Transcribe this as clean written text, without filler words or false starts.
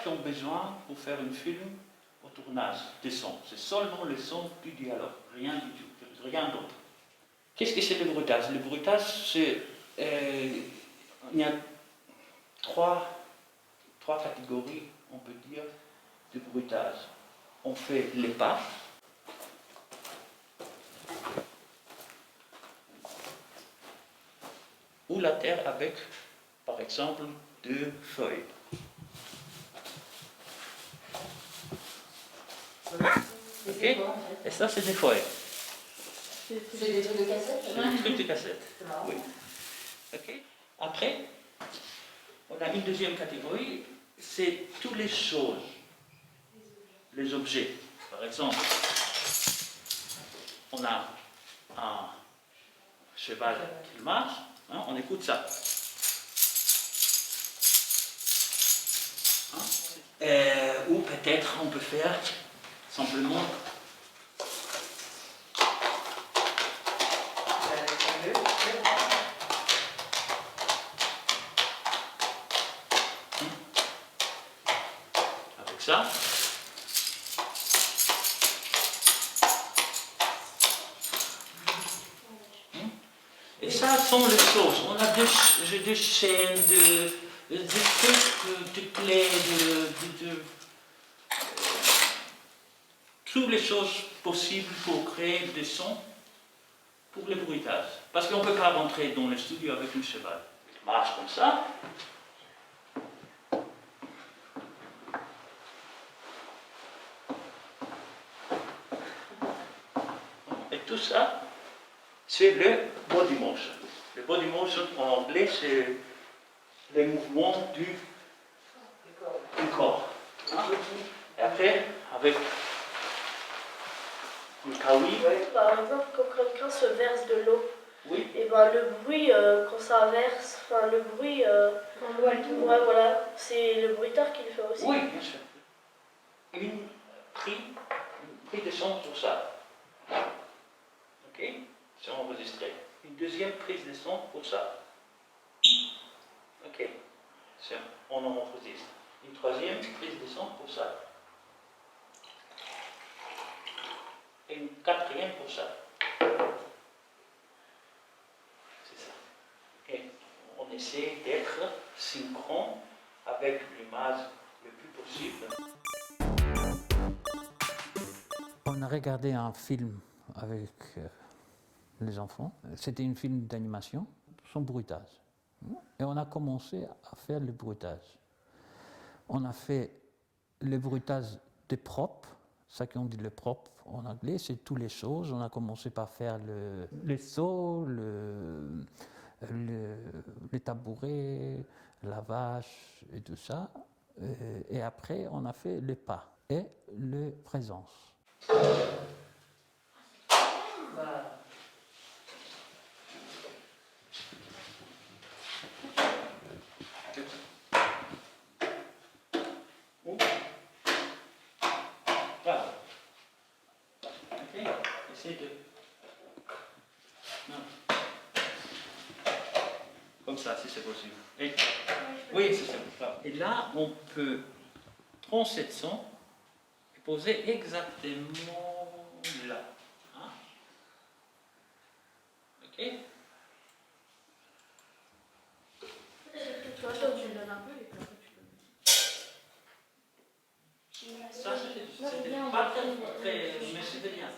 ont besoin pour faire un film au tournage des sons. C'est seulement le son du dialogue, rien du tout, rien d'autre. Qu'est-ce que c'est le bruitage? Le bruitage, c'est... il y a trois catégories, on peut dire, de bruitage. On fait les pas, ou la terre avec, par exemple, deux feuilles. Ok? Et ça, c'est des feuilles. C'est des trucs de cassette? C'est des trucs de cassette. Oui. Ok? Après, on a une deuxième catégorie, c'est toutes les choses, les objets. Par exemple, on a un cheval qui marche, hein, on écoute ça. Hein? Ou peut-être on peut faire simplement avec ça. Et ça sont les choses. On a des chaînes, des trucs, des clés, toutes les choses possibles pour créer des sons pour le bruitage. Parce qu'on ne peut pas rentrer dans le studio avec un cheval. Il marche comme ça. Et tout ça, c'est le body motion. Le body motion en anglais, c'est les mouvements du corps. Hein? Et après, avec le kawi. Par exemple, quand quelqu'un se verse de l'eau, Oui. et ben le bruit quand ça verse, enfin le bruit, Quand l'eau elle tourne. ouais voilà, c'est le bruiteur qui le fait aussi. Oui, bien sûr. Une prise de son pour ça. Ok? C'est enregistré. Une deuxième prise de son pour ça. Ok? On enregistre. Une troisième prise de son pour ça. Et une quatrième pour ça. C'est ça. Et on essaie d'être synchrone avec l'image le plus possible. On a regardé un film avec les enfants. C'était un film d'animation, sans bruitage. Et on a commencé à faire le bruitage. On a fait le bruitage des propres. Ça qu'on dit le propre en anglais, c'est toutes les choses. On a commencé par faire les seaux, les tabourets, la vache et tout ça. Et après, on a fait le pas et le présence. Voilà. Voilà. Ok, essaye de... Non. Comme ça, si c'est possible. Et... Oui, c'est ça. Et là, on peut prendre cette son et poser exactement là. Hein? Ok? Toi, tu le donnes un peu et puis après tu le mets. Ça, c'était pas très, mais c'était bien.